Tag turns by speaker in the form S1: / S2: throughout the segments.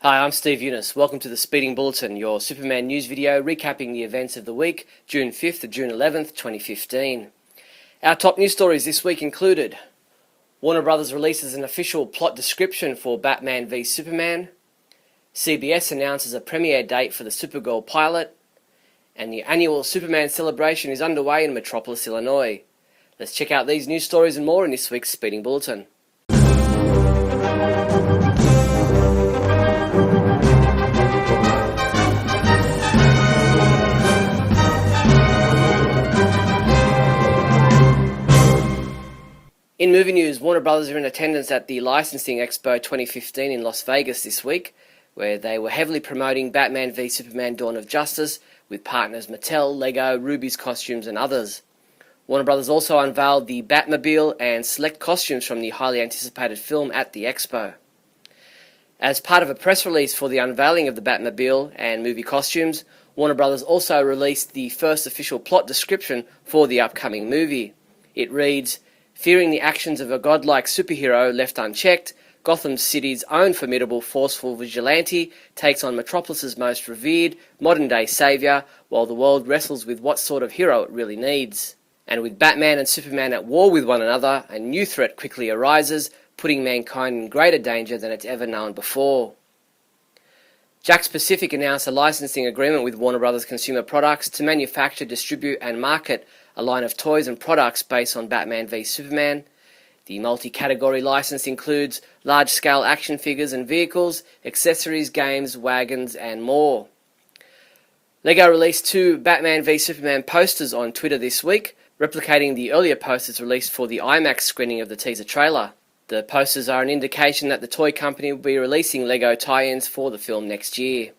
S1: Hi, I'm Steve Younis. Welcome to the Speeding Bulletin, your Superman news video recapping the events of the week, June 5th to June 11th, 2015. Our top news stories this week included Warner Brothers releases an official plot description for Batman v Superman, CBS announces a premiere date for the Supergirl pilot, and the annual Superman celebration is underway in Metropolis, Illinois. Let's check out these news stories and more in this week's Speeding Bulletin. In movie news, Warner Brothers are in attendance at the Licensing Expo 2015 in Las Vegas this week, where they were heavily promoting Batman v Superman Dawn of Justice with partners Mattel, Lego, Ruby's Costumes and others. Warner Brothers also unveiled the Batmobile and select costumes from the highly anticipated film at the expo. As part of a press release for the unveiling of the Batmobile and movie costumes, Warner Brothers also released the first official plot description for the upcoming movie. It reads, "Fearing the actions of a godlike superhero left unchecked, Gotham City's own formidable, forceful vigilante takes on Metropolis's most revered, modern-day saviour, while the world wrestles with what sort of hero it really needs. And with Batman and Superman at war with one another, a new threat quickly arises, putting mankind in greater danger than it's ever known before." Jakks Pacific announced a licensing agreement with Warner Brothers Consumer Products to manufacture, distribute and market a line of toys and products based on Batman v Superman. The multi-category license includes large-scale action figures and vehicles, accessories, games, wagons and more. Lego released 2 Batman v Superman posters on Twitter this week, replicating the earlier posters released for the IMAX screening of the teaser trailer. The posters are an indication that the toy company will be releasing Lego tie-ins for the film next year.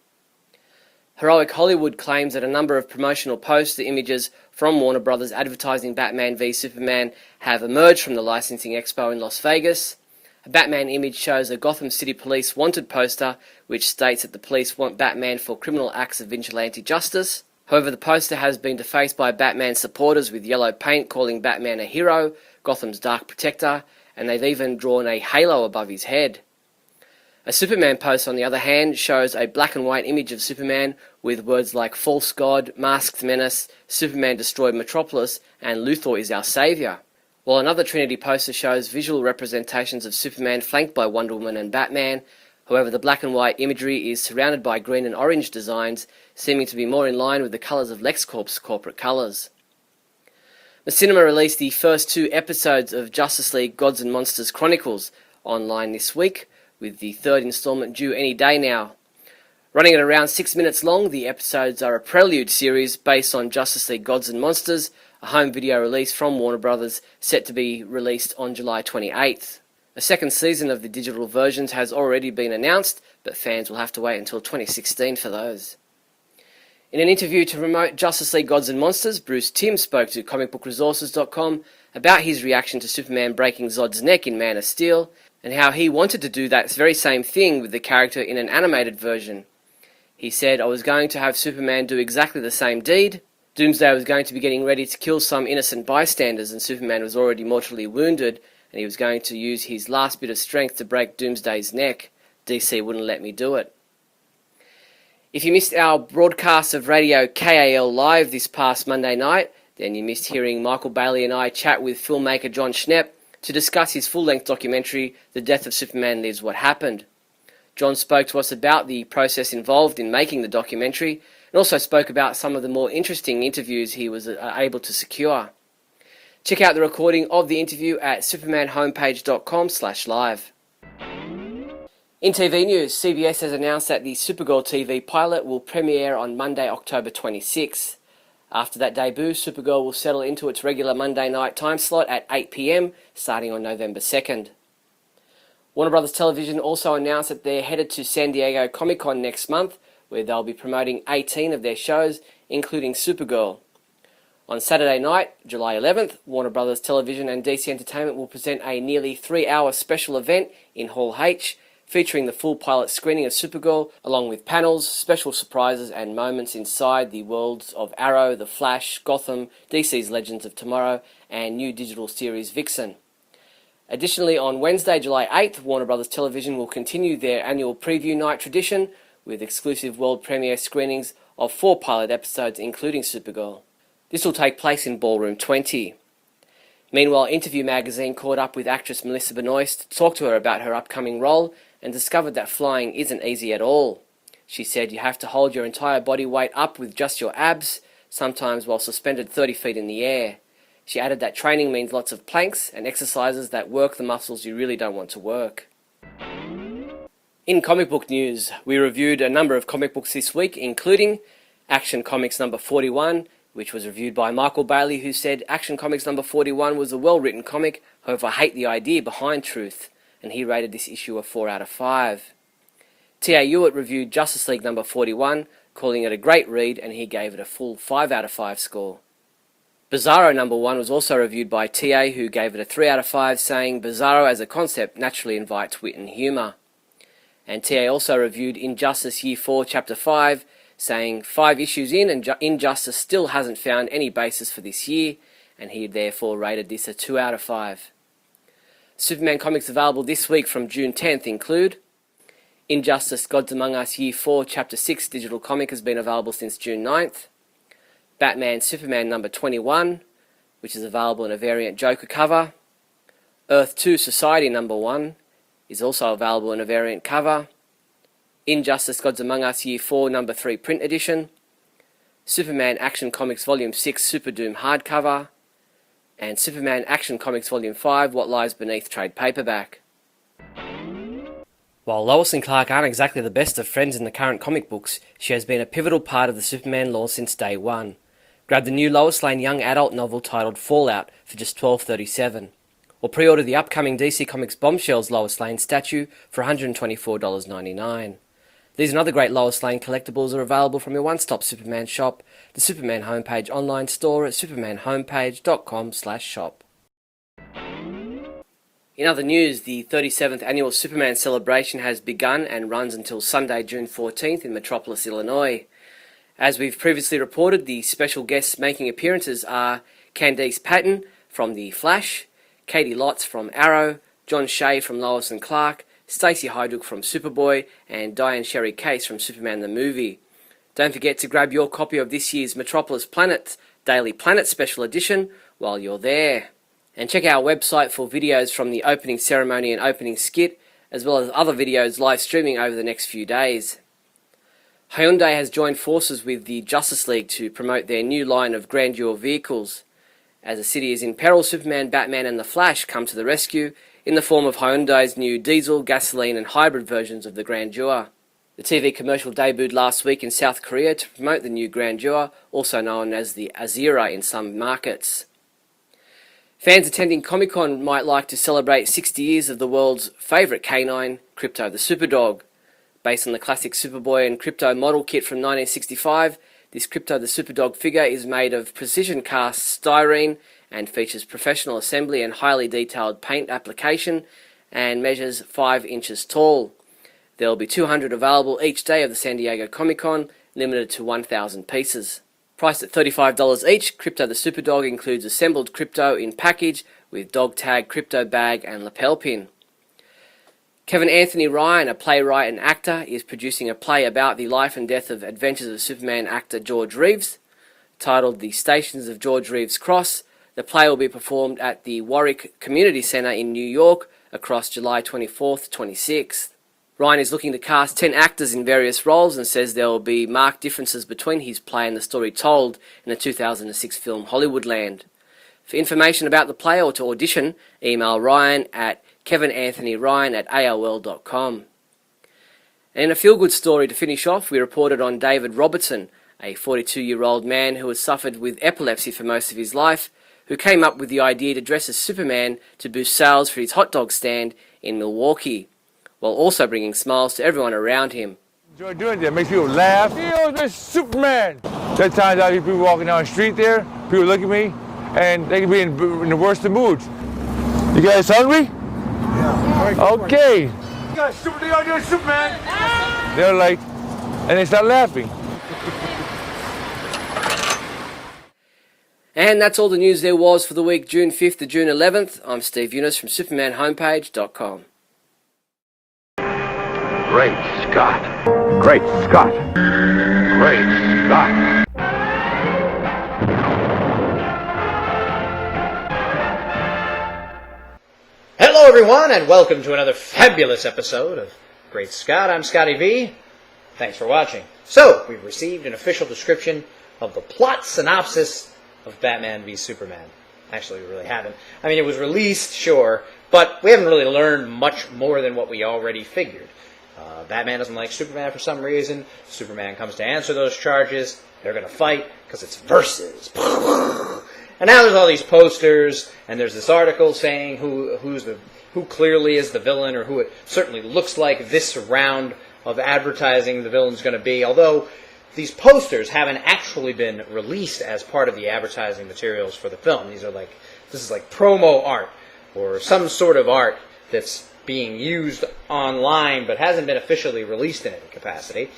S1: Heroic Hollywood claims that a number of promotional poster images from Warner Brothers advertising Batman v Superman have emerged from the Licensing Expo in Las Vegas. A Batman image shows a Gotham City Police wanted poster which states that the police want Batman for criminal acts of vigilante justice. However, the poster has been defaced by Batman supporters with yellow paint calling Batman a hero, Gotham's dark protector, and they've even drawn a halo above his head. A Superman poster, on the other hand, shows a black and white image of Superman with words like false god, masked menace, Superman destroyed Metropolis, and Luthor is our saviour. While another Trinity poster shows visual representations of Superman flanked by Wonder Woman and Batman. However, the black and white imagery is surrounded by green and orange designs, seeming to be more in line with the colours of LexCorp's corporate colours. Machinima released the first 2 episodes of Justice League Gods and Monsters Chronicles online this week, with the 3rd instalment due any day now. Running at around 6 minutes long, the episodes are a prelude series based on Justice League Gods and Monsters, a home video release from Warner Brothers set to be released on July 28th. A second season of the digital versions has already been announced, but fans will have to wait until 2016 for those. In an interview to promote Justice League Gods and Monsters, Bruce Timm spoke to comicbookresources.com about his reaction to Superman breaking Zod's neck in Man of Steel, and how he wanted to do that very same thing with the character in an animated version. He said, "I was going to have Superman do exactly the same deed. Doomsday was going to be getting ready to kill some innocent bystanders, and Superman was already mortally wounded, and he was going to use his last bit of strength to break Doomsday's neck. DC wouldn't let me do it." If you missed our broadcast of Radio KAL Live this past Monday night, then you missed hearing Michael Bailey and I chat with filmmaker John Schnepp to discuss his full-length documentary, The Death of Superman Lives What Happened. John spoke to us about the process involved in making the documentary, and also spoke about some of the more interesting interviews he was able to secure. Check out the recording of the interview at supermanhomepage.com/live. In TV news, CBS has announced that the Supergirl TV pilot will premiere on Monday, October 26. After that debut, Supergirl will settle into its regular Monday night time slot at 8 p.m, starting on November 2nd. Warner Brothers Television also announced that they're headed to San Diego Comic-Con next month, where they'll be promoting 18 of their shows, including Supergirl. On Saturday night, July 11th, Warner Brothers Television and DC Entertainment will present a nearly 3-hour special event in Hall H, featuring the full pilot screening of Supergirl, along with panels, special surprises and moments inside the worlds of Arrow, The Flash, Gotham, DC's Legends of Tomorrow, and new digital series Vixen. Additionally, on Wednesday, July 8th, Warner Bros. Television will continue their annual preview night tradition with exclusive world premiere screenings of 4 pilot episodes, including Supergirl. This will take place in Ballroom 20. Meanwhile, Interview magazine caught up with actress Melissa Benoist to talk to her about her upcoming role and discovered that flying isn't easy at all. She said you have to hold your entire body weight up with just your abs, sometimes while suspended 30 feet in the air. She added that training means lots of planks and exercises that work the muscles you really don't want to work. In comic book news, we reviewed a number of comic books this week, including Action Comics number 41, which was reviewed by Michael Bailey, who said Action Comics number 41 was a well-written comic, however I hate the idea behind truth, and he rated this issue a 4 out of 5. T.A. Hewitt reviewed Justice League number 41, calling it a great read, and he gave it a full 5 out of 5 score. Bizarro number 1 was also reviewed by T.A., who gave it a 3 out of 5, saying Bizarro as a concept naturally invites wit and humour. And T.A. also reviewed Injustice Year 4 Chapter 5, saying 5 issues in and Injustice still hasn't found any basis for this year, and he therefore rated this a 2 out of 5. Superman comics available this week from June 10th include Injustice Gods Among Us Year 4 Chapter 6 digital comic has been available since June 9th. Batman Superman number 21, which is available in a variant Joker cover. Earth 2 Society number 1 is also available in a variant cover. Injustice Gods Among Us Year 4 number 3 print edition. Superman Action Comics Volume 6 Super Doom hardcover. And Superman Action Comics Volume 5 What Lies Beneath trade paperback. While Lois and Clark aren't exactly the best of friends in the current comic books, she has been a pivotal part of the Superman lore since day one. Grab the new Lois Lane young adult novel titled Fallout for just $12.37. Or pre-order the upcoming DC Comics Bombshells Lois Lane statue for $124.99. These and other great Lois Lane collectibles are available from your one-stop Superman shop, the Superman Homepage online store at supermanhomepage.com/shop. In other news, the 37th annual Superman celebration has begun and runs until Sunday, June 14th in Metropolis, Illinois. As we've previously reported, the special guests making appearances are Candice Patton from The Flash, Katie Lotz from Arrow, John Shea from Lois and Clark, Stacey Hyduk from Superboy, and Diane Sherry Case from Superman the Movie. Don't forget to grab your copy of this year's Metropolis Planet Daily Planet Special Edition while you're there. And check our website for videos from the opening ceremony and opening skit, as well as other videos live streaming over the next few days. Hyundai has joined forces with the Justice League to promote their new line of grandeur vehicles. As the city is in peril, Superman, Batman and the Flash come to the rescue in the form of Hyundai's new diesel, gasoline and hybrid versions of the Grandeur. The TV commercial debuted last week in South Korea to promote the new Grandeur, also known as the Azera in some markets. Fans attending Comic-Con might like to celebrate 60 years of the world's favourite canine, Krypto the Superdog. Based on the classic Superboy and Krypto model kit from 1965, this Krypto the Superdog figure is made of precision-cast styrene and features professional assembly and highly detailed paint application and measures 5 inches tall. There will be 200 available each day of the San Diego Comic-Con, limited to 1,000 pieces. Priced at $35 each, Krypto the Superdog includes assembled Krypto in package with dog tag, Krypto bag and lapel pin. Kevin Anthony Ryan, a playwright and actor, is producing a play about the life and death of Adventures of Superman actor George Reeves. Titled The Stations of George Reeves' Cross, the play will be performed at the Warwick Community Centre in New York across July 24th to 26th. Ryan is looking to cast 10 actors in various roles and says there will be marked differences between his play and the story told in the 2006 film Hollywoodland. For information about the play or to audition, email Ryan at kevinanthonyryan@aol.com. And in a feel-good story to finish off, we reported on David Robertson, a 42-year-old man who has suffered with epilepsy for most of his life, who came up with the idea to dress as Superman to boost sales for his hot dog stand in Milwaukee, while also bringing smiles to everyone around him.
S2: Enjoy doing that. Makes people laugh. Yo, this Superman. There are times I hear people walking down the street there, people look at me, and they can be in the worst of moods. You guys hungry? Yeah. Okay. You guys, Superman. They're like, and they start laughing.
S1: And that's all the news there was for the week June 5th to June 11th. I'm Steve Younis from SupermanHomepage.com.
S2: Great Scott. Great Scott. Great Scott.
S3: Hello everyone, and welcome to another fabulous episode of Great Scott. I'm Scotty V. Thanks for watching. So, we've received an official description of the plot synopsis of Batman v Superman. Actually, we really haven't. I mean, it was released, sure, but we haven't really learned much more than what we already figured. Batman doesn't like Superman for some reason. Superman comes to answer those charges. They're going to fight because it's versus. And now there's all these posters, and there's this article saying who clearly is the villain, or who it certainly looks like this round of advertising the villain's going to be. Although these posters haven't actually been released as part of the advertising materials for the film. This is like promo art, or some sort of art that's being used online but hasn't been officially released in any capacity.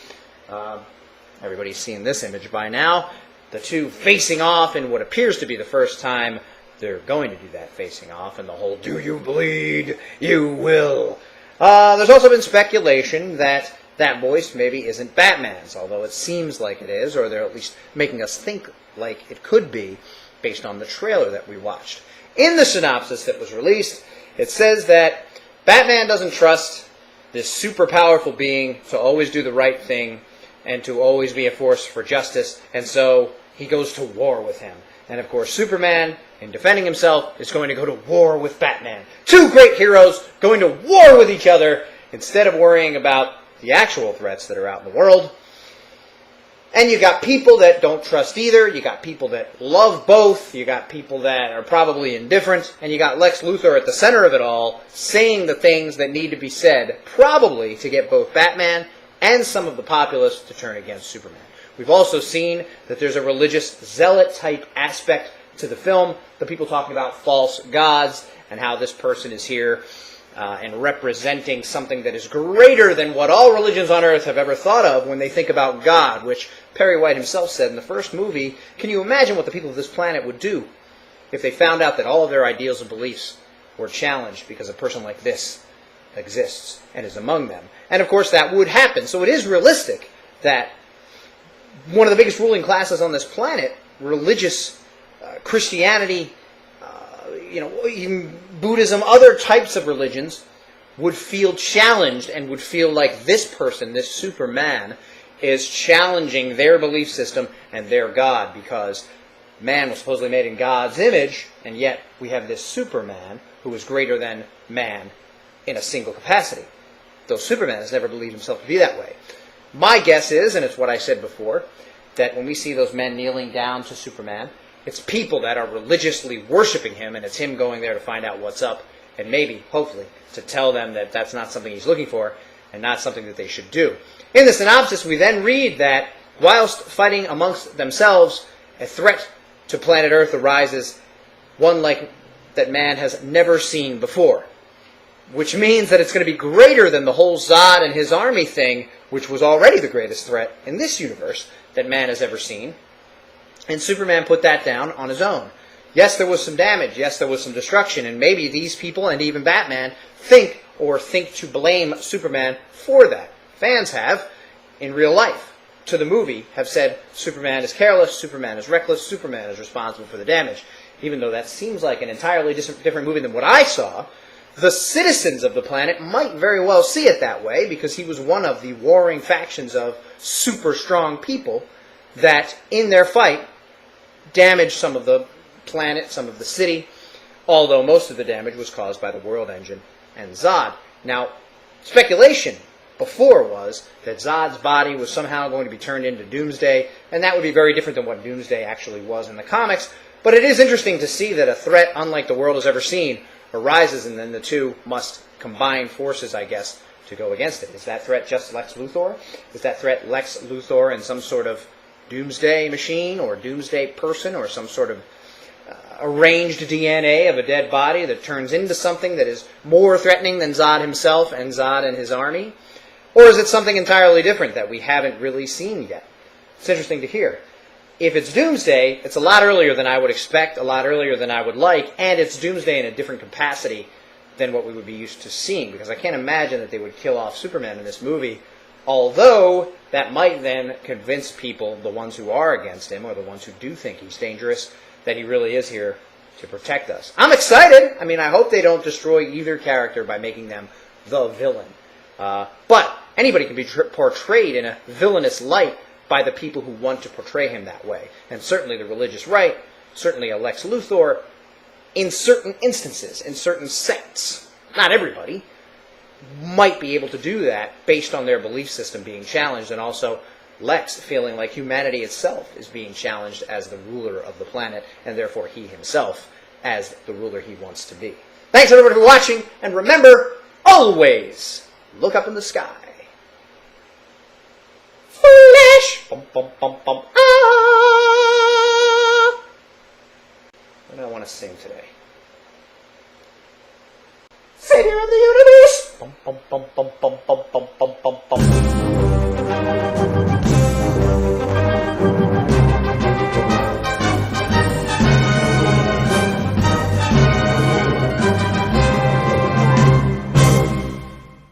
S3: Everybody's seen this image by now. The two facing off in what appears to be the first time they're going to do that facing off, and the whole "do you bleed? You will." There's also been speculation that that voice maybe isn't Batman's, although it seems like it is, or they're at least making us think like it could be based on the trailer that we watched. In the synopsis that was released, it says that Batman doesn't trust this super powerful being to always do the right thing and to always be a force for justice, and so he goes to war with him. And of course, Superman, in defending himself, is going to go to war with Batman. Two great heroes going to war with each other instead of worrying about the actual threats that are out in the world. And you got people that don't trust either, you got people that love both, you got people that are probably indifferent, and you got Lex Luthor at the center of it all, saying the things that need to be said, probably to get both Batman and some of the populace to turn against Superman. We've also seen that there's a religious zealot-type aspect to the film, the people talking about false gods, and how this person is here and representing something that is greater than what all religions on earth have ever thought of when they think about God, which Perry White himself said in the first movie. Can you imagine what the people of this planet would do if they found out that all of their ideals and beliefs were challenged because a person like this exists and is among them? And of course that would happen. So it is realistic that one of the biggest ruling classes on this planet, religious Christianity, even Buddhism, other types of religions, would feel challenged and would feel like this person, this Superman, is challenging their belief system and their God, because man was supposedly made in God's image, and yet we have this Superman who is greater than man in a single capacity. Though Superman has never believed himself to be that way. My guess is, and it's what I said before, that when we see those men kneeling down to Superman, it's people that are religiously worshiping him, and it's him going there to find out what's up, and maybe, hopefully, to tell them that that's not something he's looking for, and not something that they should do. In the synopsis, we then read that, whilst fighting amongst themselves, a threat to planet Earth arises, one like that man has never seen before. Which means that it's going to be greater than the whole Zod and his army thing, which was already the greatest threat in this universe that man has ever seen. And Superman put that down on his own. Yes, there was some damage. Yes, there was some destruction. And maybe these people, and even Batman, think to blame Superman for that. Fans have, in real life, to the movie, have said Superman is careless, Superman is reckless, Superman is responsible for the damage. Even though that seems like an entirely different movie than what I saw, the citizens of the planet might very well see it that way, because he was one of the warring factions of super strong people that, in their fight, damaged some of the planet, some of the city, although most of the damage was caused by the World Engine and Zod. Now, speculation before was that Zod's body was somehow going to be turned into Doomsday, and that would be very different than what Doomsday actually was in the comics, but it is interesting to see that a threat unlike the world has ever seen arises, and then the two must combine forces, I guess, to go against it. Is that threat just Lex Luthor? Is that threat Lex Luthor and some sort of doomsday machine or doomsday person, or some sort of arranged DNA of a dead body that turns into something that is more threatening than Zod himself and Zod and his army? Or is it something entirely different that we haven't really seen yet? It's interesting to hear. if it's Doomsday, it's a lot earlier than I would expect, a lot earlier than I would like, and it's Doomsday in a different capacity than what we would be used to seeing, because I can't imagine that they would kill off Superman in this movie, although that might then convince people, the ones who are against him, or the ones who do think he's dangerous, that he really is here to protect us. I'm excited! I mean, I hope they don't destroy either character by making them the villain. But anybody can be portrayed in a villainous light by the people who want to portray him that way. And certainly the religious right, certainly a Lex Luthor, in certain instances, in certain sects, not everybody, might be able to do that based on their belief system being challenged, and also Lex feeling like humanity itself is being challenged as the ruler of the planet, and therefore he himself as the ruler he wants to be. Thanks everybody for watching, and remember, always look up in the sky. Flash! Bum, bum, bum, bum. Ah! What do I want to sing today? Savior of the universe! Bum, bum, bum, bum, bum, bum, bum, bum, bum, bum.